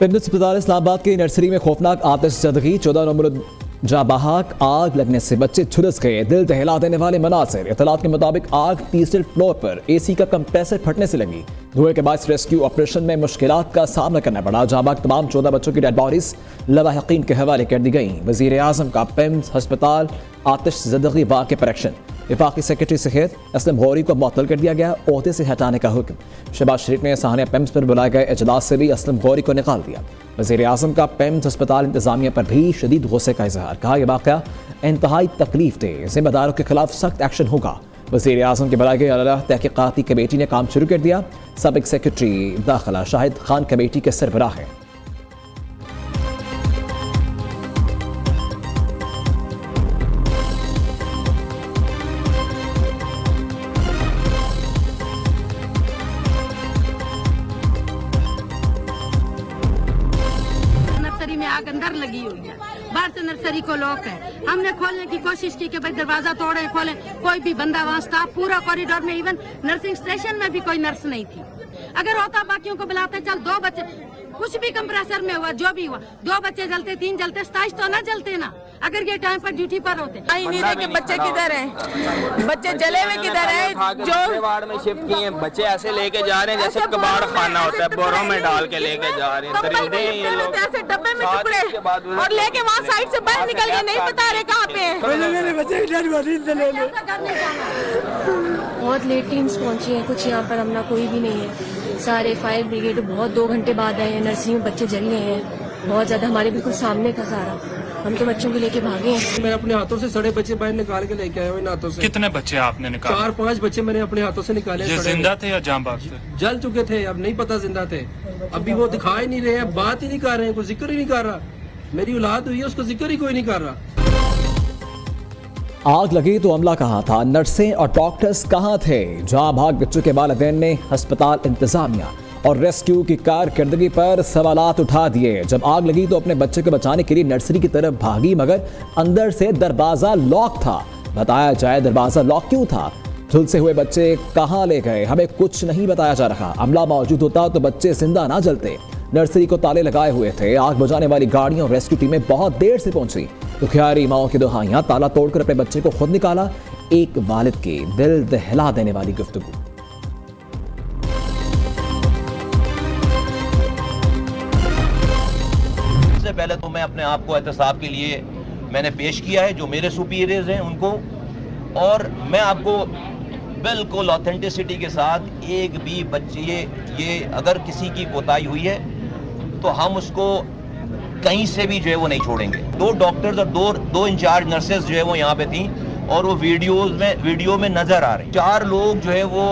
पिंड अस्पताल इस्लामाबाद की नर्सरी में खौफनाक आतिशज़दगी, 14 नंबर जाबाहक आग लगने से बच्चे झुलस गए। दिल दहला देने वाले मनासिर। इत्तलात के मुताबिक आग तीसरे फ्लोर पर एसी का कंप्रेसर फटने से लगी। धुएं के बाद रेस्क्यू ऑपरेशन में मुश्किलात का सामना करना पड़ा। जाबाहक तमाम 14 बच्चों की डेड बॉडीज लवाहिकीन के हवाले कर दी गई। वज़ीर आज़म का पिम्स अस्पताल आतिशज़दगी वाक़े पर एक्शन। वफाकी सेक्रेटरी सेहत असलम गौरी को मुअत्तल कर दिया गया। ओहदे से हटाने का हुक्म। शहबाज शरीफ ने साहनिया पिम्स पर बुलाए गए इजलास से भी असलम गौरी को निकाल दिया। वज़ीर आज़म का पिम्स अस्पताल इंतजामिया पर भी शदीद गुस्से का इजहार। कहा यह वाक़या इंतहाई तकलीफ दे, जिम्मेदारों के खिलाफ सख्त एक्शन होगा। वज़ीर आज़म के बुलाए गए आला तहकीकाती कमेटी ने काम शुरू कर दिया। सबक सेक्रेटरी दाखिला शाहिद खान कमेटी के सरबराह हैं। नर्सरी में आग अंदर लगी हुई है, बाहर से नर्सरी को लॉक है। हमने खोलने की कोशिश की कि भाई दरवाजा तोड़े खोलें, कोई भी बंदा वहाँ स्टाफ पूरा कॉरिडोर में, इवन नर्सिंग स्टेशन में भी कोई नर्स नहीं थी। अगर होता बाकियों को बुलाते, चल 2 बच्चे, कुछ भी कंप्रेसर में हुआ, जो भी हुआ, 2 बच्चे जलते, 3 जलते, 27 तो ना जलते ना, अगर ये टाइम पर ड्यूटी पर होते। नहीं रहे कि बच्चे किधर हैं, बच्चे जले हुए किधर हैं, जो वार्ड में शिफ्ट किए हैं। बच्चे ऐसे लेके जा रहे हैं जैसे कबाड़ खाना होता है, बोरों में डाल के लेके जा रहे हैं। दरिंदे ये लोग ऐसे डब्बे में टुकड़े और लेके वहाँ साइड से बाहर निकल के नहीं बता रहे कहाँ पे हैं। बहुत लेट टीम्स पहुंची हैं, कुछ यहाँ पर हमला कोई भी नहीं है। सारे फायर ब्रिगेड बहुत 2 घंटे बाद आए हैं। नर्सरी में बच्चे जल गए हैं बहुत ज़्यादा, हमारे बिल्कुल सामने था सारा। हम तो बच्चों को लेके भागे हैं। मैं अपने हाथों से सड़े बच्चे बाहर निकाल के लेके आया हूँ इन हाथों से। कितने बच्चे आपने निकाले? 4-5 बच्चे मैंने अपने हाथों से निकाले। ये जिंदा थे या जान बाग थे? जल चुके थे, अब नहीं पता जिंदा थे। अभी वो दिखा ही नहीं रहे हैं, बात ही नहीं कर रहे हैं, कोई जिक्र ही नहीं कर रहा। मेरी औलाद हुई है, उसको जिक्र ही कोई नहीं कर रहा। आग लगी तो अमला कहाँ था? नर्सें और डॉक्टर्स कहाँ थे? जहां भाग बच्चों के वालिदैन ने अस्पताल इंतजामिया और रेस्क्यू की कारकर्दगी पर सवालात उठा दिए। जब आग लगी तो अपने बच्चे को बचाने के लिए नर्सरी की तरफ भागी, मगर अंदर से दरवाजा लॉक था। बताया जाए दरवाजा लॉक क्यों था? झुलसे हुए बच्चे कहाँ ले गए? हमें कुछ नहीं बताया जा रहा। अमला मौजूद होता तो बच्चे जिंदा ना जलते। नर्सरी को ताले लगाए हुए थे। आग बुझाने वाली गाड़ियां और रेस्क्यू टीमें बहुत देर से पहुंची। दुखियारी माओ की दुहाइयां, ताला तोड़कर अपने बच्चे को खुद निकाला। एक वालिद की दिल दहला देने वाली गुफ्तगू। सबसे पहले तो मैं अपने आप को एहतसाब के लिए मैंने पेश किया है जो मेरे सुपीरियर्स हैं उनको, और मैं आपको बिल्कुल ऑथेंटिसिटी के साथ एक भी बच्चे ये अगर किसी की कोताही हुई है तो हम उसको कहीं से भी जो है वो नहीं छोड़ेंगे। 2 डॉक्टर्स और दो इंचार्ज नर्सेज जो है वो यहाँ पे थी और वो वीडियो में नजर आ रहे हैं। 4 लोग जो है वो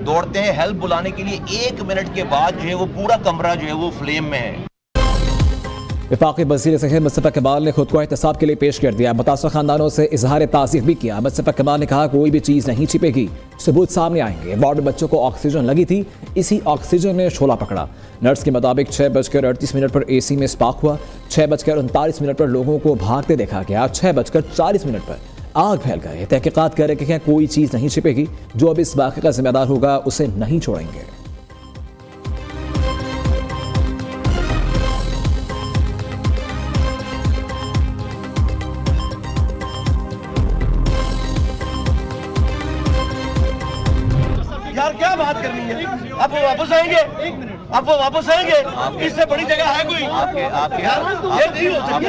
दौड़ते हैं हेल्प बुलाने के लिए, 1 मिनट के बाद जो है वो पूरा कमरा जो है वो फ्लेम में है। वफाकी वज़ीर सेहत मुस्तफ़ा कमाल ने खुद को एहतसाब के लिए पेश कर दिया। मुतासर खानदानों से इजहार तासीफ भी किया। मुस्तफ़ा कमाल ने कहा कोई भी चीज़ नहीं छिपेगी, सबूत सामने आएंगे। वार्ड में बच्चों को ऑक्सीजन लगी थी, इसी ऑक्सीजन ने शोला पकड़ा। नर्स के मुताबिक 6:38 पर एसी में स्पार्क हुआ। 6:39 पर लोगों को भागते देखा गया। 6:40 पर आग फैल गए। तहकीकात कर रहे हैं कोई चीज़ नहीं छिपेगी। जो अब इस वाक़े का जिम्मेदार होगा उसे नहीं छोड़ेंगे। यार क्या बात करनी है? अब वो वापस आएंगे, अब वो वापस आएंगे, इससे बड़ी जगह है कोई? ये नहीं हो सकती।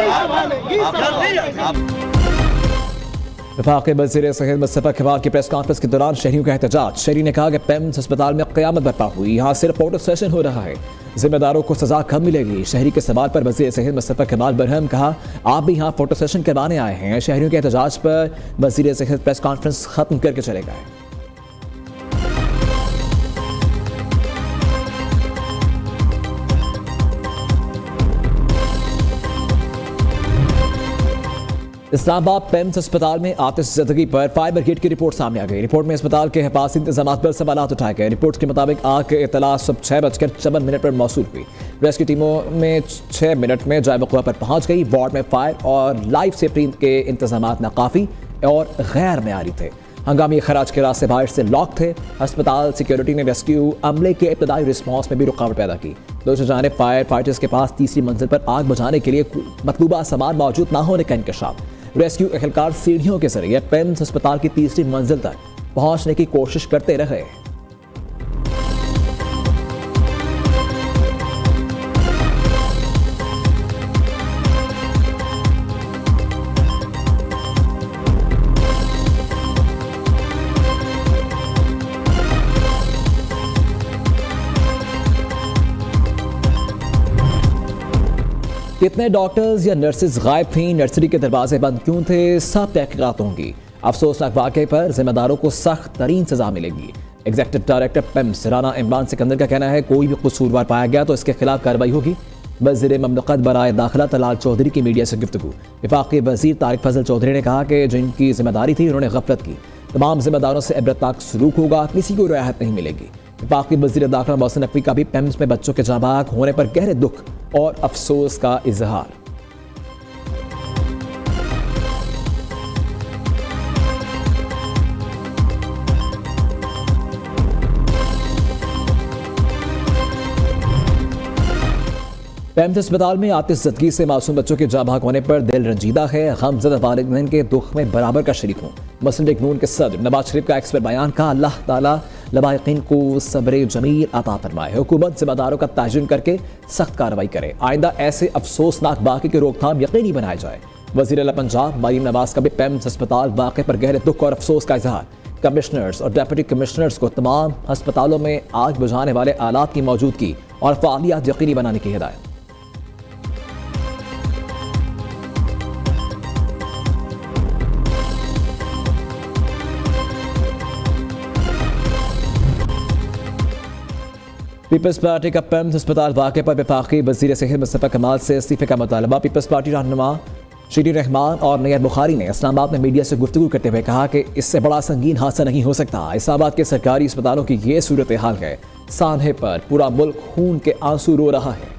वफाकी वज़ीर सेहत मुस्तफ़ा कमाल की प्रेस कॉन्फ्रेंस के दौरान शहरियों का एहतजाज। शहरी ने कहा कि पिम्स अस्पताल में क़यामत बर्पा हुई, यहाँ सिर्फ फोटो सेशन हो रहा है, जिम्मेदारों को सजा कब मिलेगी? शहरी के सवाल पर वज़ीर सेहत मुस्तफ़ा कमाल बरहम कहा आप भी यहाँ फोटो सेशन करवाने आए हैं। शहरियों के एहतजाज पर वज़ीर सेहत प्रेस कॉन्फ्रेंस ख़त्म करके चले गए। इस्लामाबाद पिम्स अस्पताल में आतिशज़दगी पर फायर ब्रिगेड की रिपोर्ट सामने आ गई। रिपोर्ट में अस्पताल के हिफाजती इंतजाम पर सवालात उठाए गए। रिपोर्ट के मुताबिक आग की इत्तला सुबह 6:54 पर मौसूल हुई। रेस्क्यू टीमों में 6 मिनट में जाए वक़्वा पर पहुंच गई। वार्ड में फायर और लाइफ सेफ्टी के इंतजाम नाकाफी और गैर मेयारी थे। हंगामी खराज के रास्ते बाहर से लॉक थे। अस्पताल सिक्योरिटी ने रेस्क्यू अमले के इब्तदाई रिस्पॉन्स में भी रुकावट पैदा की। दूसरी जानिब फायर फाइटर्स के पास तीसरी मंजिल पर आग बुझाने के लिए मतलूबा सामान मौजूद न होने का इंकशाफ। रेस्क्यू एहलकार सीढ़ियों के जरिए पेम्स अस्पताल की तीसरी मंजिल तक पहुंचने की कोशिश करते रहे। कितने डॉक्टर्स या नर्सेज गायब थीं, नर्सरी के दरवाजे बंद क्यों थे, सब तहकीकात होंगी। अफसोसनाक वाक़े पर जिम्मेदारों को सख्त तरीन सजा मिलेगी। एग्जीक्यूटिव डायरेक्टर पेम्स राना इमरान सिकंदर का कहना है कोई भी कसूरवार पाया गया तो इसके खिलाफ कार्रवाई होगी। वज़ीर ममलकत बराए दाखिला तलाल चौधरी की मीडिया से गुफ्तगू। वफाकी वज़ीर तारिक फजल चौधरी ने कहा कि जिनकी जिम्मेदारी थी उन्होंने गफलत की, तमाम जिम्मेदारों से इबरतनाक सलूक होगा, किसी को रियायत नहीं मिलेगी। वफाकी वज़ीर दाखिला मोहसिन नकवी का भी पेम्स में बच्चों के जाबाक होने पर गहरे दुख और अफसोस का इजहार। पेम्स अस्पताल में आतिशज़दगी से मासूम बच्चों के जाबाक होने पर दिल रंजीदा है। गमज़दा वालिदैन के दुख में बराबर का शरीक हूँ। मुस्लिम लीग नून के सदर नवाज शरीफ का एक्सपर्ट बयान का अल्लाह ताला लवाइकीन को सब्र जमील अता फरमाए। हुकूमत जिम्मेदारों का तयन करके सख्त कार्रवाई करे, आइंदा ऐसे अफसोसनाक वाक़े की रोकथाम यकीनी बनाई जाए। वज़ीर आला पंजाब मरीम नवाज का भी पेम्स अस्पताल वाक़े पर गहरे दुख और अफसोस का इजहार। कमिश्नर्स और डिप्टी कमिश्नर्स को तमाम अस्पतालों में आग बुझाने वाले आलात की मौजूदगी और फ़ालियात यकीनी बनाने की हिदायत। पीपल्स पार्टी का पेम्स अस्पताल वाक़े पर वफाकी वज़ीर सेहत मुस्तफ़ा कमाल से इस्तीफ़े का मुतालबा। पीपल्स पार्टी रहनुमा शीरीन रहमान और नैयर बुखारी ने इस्लामाबाद में मीडिया से गुफ्तगू करते हुए कहा कि इससे बड़ा संगीन हादसा नहीं हो सकता। इस्लामाबाद के सरकारी अस्पतालों की ये सूरत हाल है, सानहे पर पूरा मुल्क खून के आंसू रो रहा है।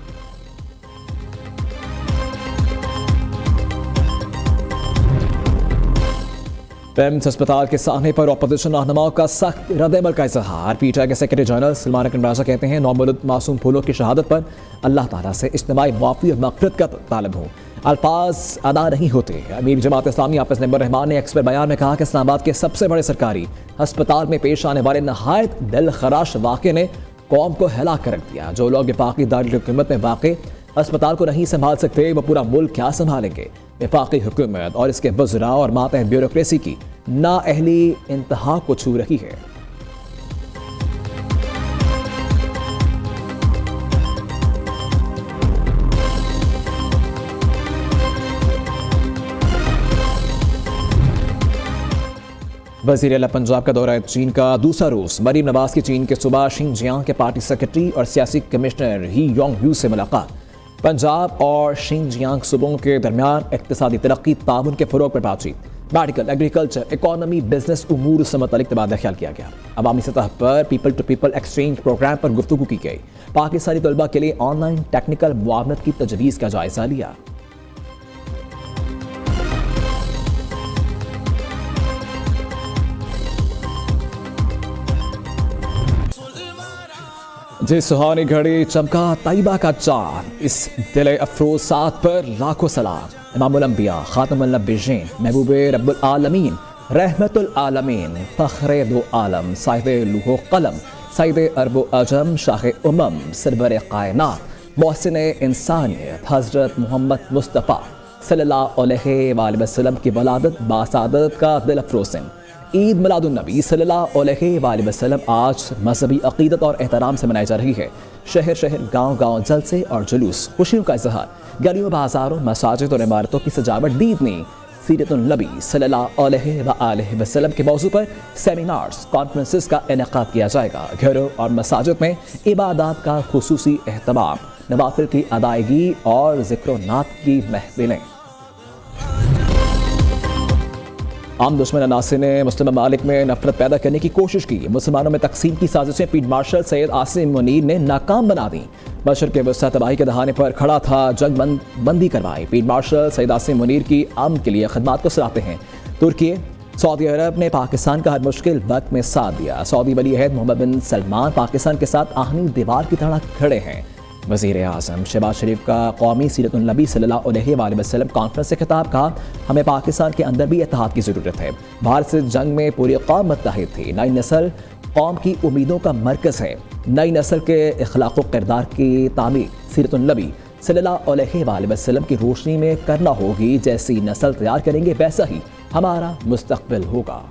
पेम्स अस्पताल के सामने पर अपोजिशन रहनुमाओं का सख्त रद्द-ए-अमल का इजहार। पीटीआई के सेक्रेटरी जनरल सलमान अकरम राजा कहते हैं नौमौलूद मासूम फूलों की शहादत पर अल्लाह ताला से इज्तिमाई माफ़ी और मग़फ़िरत का तालब हूँ, अल्फाज अदा नहीं होते। अमीर जमात इस्लामी हाफ़िज़ नईमुर रहमान ने एक्सपर्ट बयान में कहा कि इस्लामाबाद के सबसे बड़े सरकारी अस्पताल में पेश आने वाले नहायत दिल खराश वाक़े ने कौम को हिला कर रख दिया। जो लोग वफाकी दारुल हुकूमत में वाक़े अस्पताल को नहीं संभाल सकते वो पूरा मुल्क क्या संभालेंगे। वफाकी हुकूमत और इसके वज़रा और मातहत ब्यूरोक्रेसी की नाअहली इंतहा को छू रही है। वज़ीर आला पंजाब का दौरा चीन का दूसरा रोज़। मरीम नवाज की चीन के सूबा शिनजियांग के पार्टी सेक्रेटरी और सियासी कमिश्नर ही योंग यू से मुलाकात। पंजाब और शिनजियांग सूबों के दरमियान इक़्तिसादी तरक्की ताउन के फ़रोग़ पर बातचीत। मेडिकल, एग्रीकल्चर, इकॉनमी, बिजनेस उमूर से मुतल्लिक़ तबादला ख्याल किया गया। अवामी सतह पर people to people exchange programme पर गुफ्तगू की गई। पाकिस्तानी तलबा के लिए ऑनलाइन टेक्निकल मुआवनत की तजवीज़ का जायज़ा लिया। जिस सुहानी घड़ी चमका तैयबा का चांद, इस दिल अफरोज साथ पर लाखों सलाम। इमामुल अंबिया, खातमुल नबीयीन, महबूबे रब्बुल आलमीन, रहमतुल आलमीन, फ़ख्रे दो आलम, साहिबे लूहो कलम, सईदे अरब अजम, शाह उमम, सरवर कायनात, मोहसिन इंसानियत, हज़रत मोहम्मद मुस्तफ़ा सल्लल्लाहु अलैहि वसल्लम की वलादत बासादत का दिल अफरोज दिन ईद मिलादुन नबी सल्लल्लाहु अलैहि वसल्लम आज मजहबी अक़ीदत और एहतराम से मनाई जा रही है। शहर शहर, गांव गांव जलसे और जुलूस, खुशियों का इजहार। गलियों, बाजारों, मसाजिद और इमारतों की सजावट दीदनी सीरतुन नबी सल्लल्लाहु अलैहि वसल्लम के मौजू पर सेमिनार्स, कॉन्फ्रेंसेस का इनेकाद किया जाएगा। घरों और मसाजिद में इबादत का खुसूसी एहतमाम, नवाफिल की अदायगी और ज़िक्र नात की महफिलें। आम दुश्मन अनासिर ने मुस्लिम ममालिक में नफरत पैदा करने की कोशिश की। मुसलमानों में तकसीम की साजिशें फील्ड मार्शल सैयद आसिम मुनीर ने नाकाम बना दी। बशर के वस्ता तबाही के दहाने पर खड़ा था, जंग बंदी करवाई। फील्ड मार्शल सैयद आसिम मुनीर की अमन के लिए खदमात को सराहते हैं। तुर्की, सऊदी अरब ने पाकिस्तान का हर मुश्किल वक्त में साथ दिया। सऊदी वली अहद मोहम्मद बिन सलमान पाकिस्तान के साथ आहनी दीवार की तरह खड़े हैं। वज़ीर आज़म शहबाज शरीफ का कौमी सीरतुन नबी सल्लल्लाहु अलैहि वसल्लम कॉन्फ्रेंस से खिताब कहा, हमें पाकिस्तान के अंदर भी इत्तेहाद की ज़रूरत है। भारत से जंग में पूरी कौम मुत्तहिद थी। नई नस्ल कौम की उम्मीदों का मरकज़ है। नई नस्ल के अखलाक़ व किरदार की तामीर सीरतुन नबी सल्लल्लाहु अलैहि वसल्लम की रोशनी में करना होगी। जैसी नस्ल तैयार करेंगे वैसा ही हमारा मुस्तक़बिल होगा।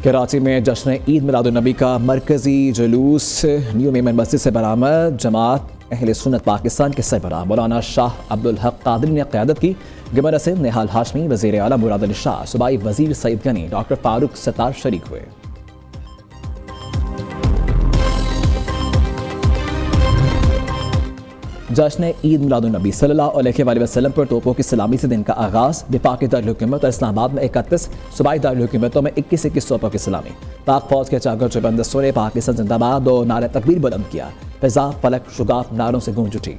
कराची में जश्न ईद मिलादुन्नबी का मरकज़ी जुलूस न्यू मेमन मस्जिद से बरामद। जमात अहले सुन्नत पाकिस्तान के सरबराह मौलाना शाह अब्दुल हक कादरी ने क़यादत की। गवर्नर असीम निहाल हाशमी, वज़ीर आला मुराद अली शाह, सूबाई वज़ीर सईद गनी, डॉक्टर फारूक सत्तार शरीक हुए। जश्न ईद मिलादुन्नबी सल्लल्लाहु अलैहि वसल्लम पर तोपों की सलामी से दिन का आगाज़। वफाकी दारुल हुकूमत और इस्लामाबाद में 31, सूबाई दारुल हुकूमतों में 21 तोपों की सलामी। पाक फौज के चाकर चुबंदस्तों ने पाकिस्तान जिंदाबाद और नारे तकबीर बुलंद किया। फ़िज़ा फलक शुगाफ नारों से गूंज उठी।